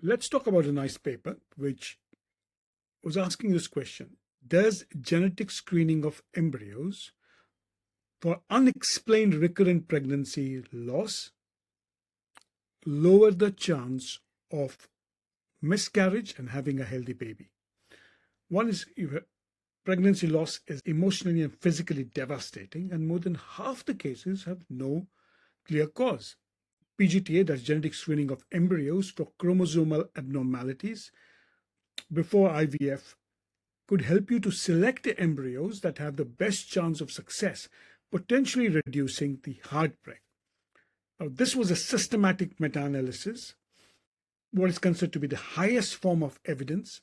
Let's talk about a nice paper which was asking this question. Does genetic screening of embryos for unexplained recurrent pregnancy loss lower the chance of miscarriage and having a healthy baby? One is pregnancy loss is emotionally and physically devastating, and more than half the cases have no clear cause. PGTA, that's genetic screening of embryos for chromosomal abnormalities before IVF, could help you to select the embryos that have the best chance of success, potentially reducing the heartbreak. Now, this was a systematic meta-analysis, what is considered to be the highest form of evidence,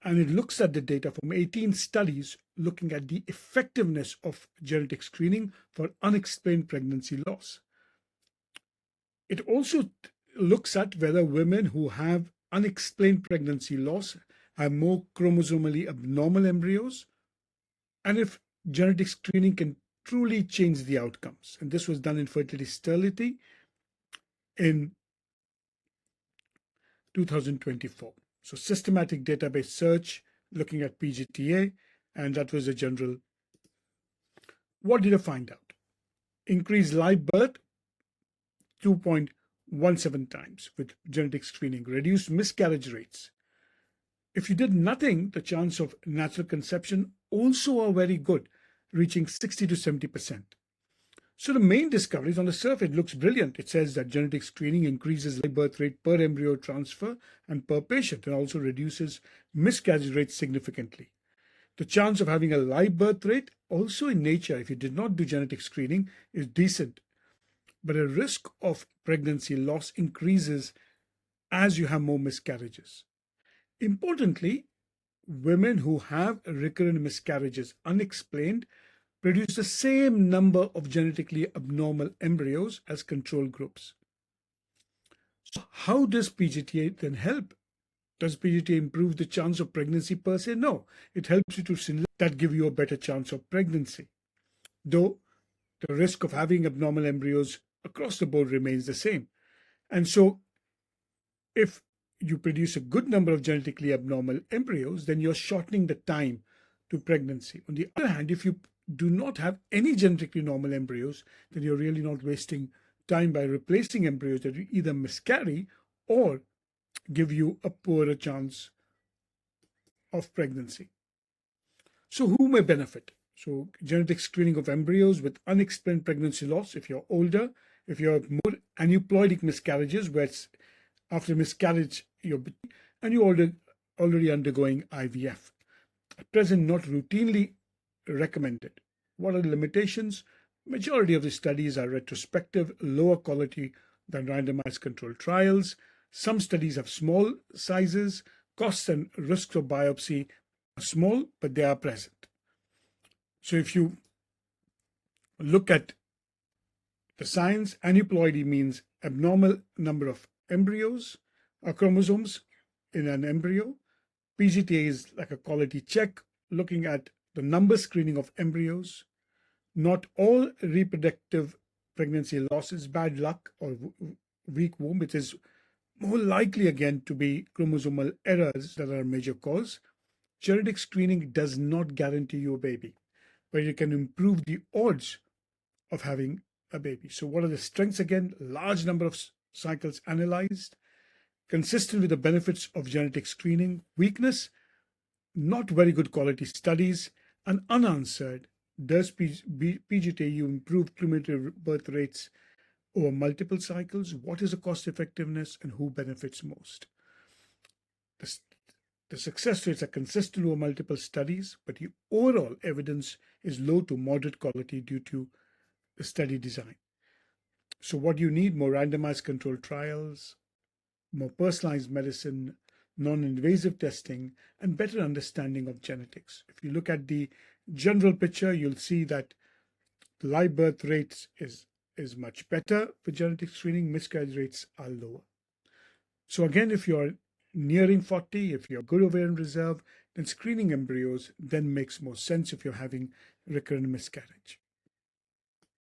and it looks at the data from 18 studies looking at the effectiveness of genetic screening for unexplained pregnancy loss. It also looks at whether women who have unexplained pregnancy loss have more chromosomally abnormal embryos, and if genetic screening can truly change the outcomes. And this was done in fertility sterility in 2024. So systematic database search looking at PGTA, and that was a general. What did I find out? Increased live birth 2.17 times with genetic screening, reduced miscarriage rates. If you did nothing, the chance of natural conception also are very good, reaching 60 to 70%. So the main discoveries on the surface looks brilliant. It says that genetic screening increases live birth rate per embryo transfer and per patient, and also reduces miscarriage rates significantly. The chance of having a live birth rate also in nature, if you did not do genetic screening, is decent. But a risk of pregnancy loss increases as you have more miscarriages. Importantly, women who have recurrent miscarriages unexplained produce the same number of genetically abnormal embryos as control groups. So how does PGTA then help? Does PGTA improve the chance of pregnancy per se? No, it helps you to select that give you a better chance of pregnancy. Though the risk of having abnormal embryos across the board remains the same. And so if you produce a good number of genetically abnormal embryos, then you're shortening the time to pregnancy. On the other hand, if you do not have any genetically normal embryos, then you're really not wasting time by replacing embryos that either miscarry or give you a poorer chance of pregnancy. So who may benefit? So genetic screening of embryos with unexplained pregnancy loss, if you're older, if you have more aneuploidic miscarriages, where it's after miscarriage, and you're already undergoing IVF. At present, not routinely recommended. What are the limitations? Majority of the studies are retrospective, lower quality than randomized controlled trials. Some studies have small sizes. Costs and risks of biopsy are small, but they are present. So if you look at the science, aneuploidy means abnormal number of embryos or chromosomes in an embryo. PGTA is like a quality check, looking at the number screening of embryos. Not all reproductive pregnancy loss is bad luck or weak womb. It is more likely again to be chromosomal errors that are a major cause. Genetic screening does not guarantee you a baby, but it can improve the odds of having a baby. So what are the strengths again? Large number of cycles analyzed, consistent with the benefits of genetic screening. Weakness, not very good quality studies, and unanswered. Does PGTU improve cumulative birth rates over multiple cycles? What is the cost effectiveness and who benefits most? The success rates are consistent over multiple studies, but the overall evidence is low to moderate quality due to the study design. So what do you need? More randomized controlled trials, more personalized medicine, non-invasive testing, and better understanding of genetics. If you look at the general picture, you'll see that the live birth rates is much better with genetic screening. Miscarriage rates are lower. So again, if you're nearing 40, if you're good ovarian reserve, then screening embryos then makes more sense if you're having recurrent miscarriage.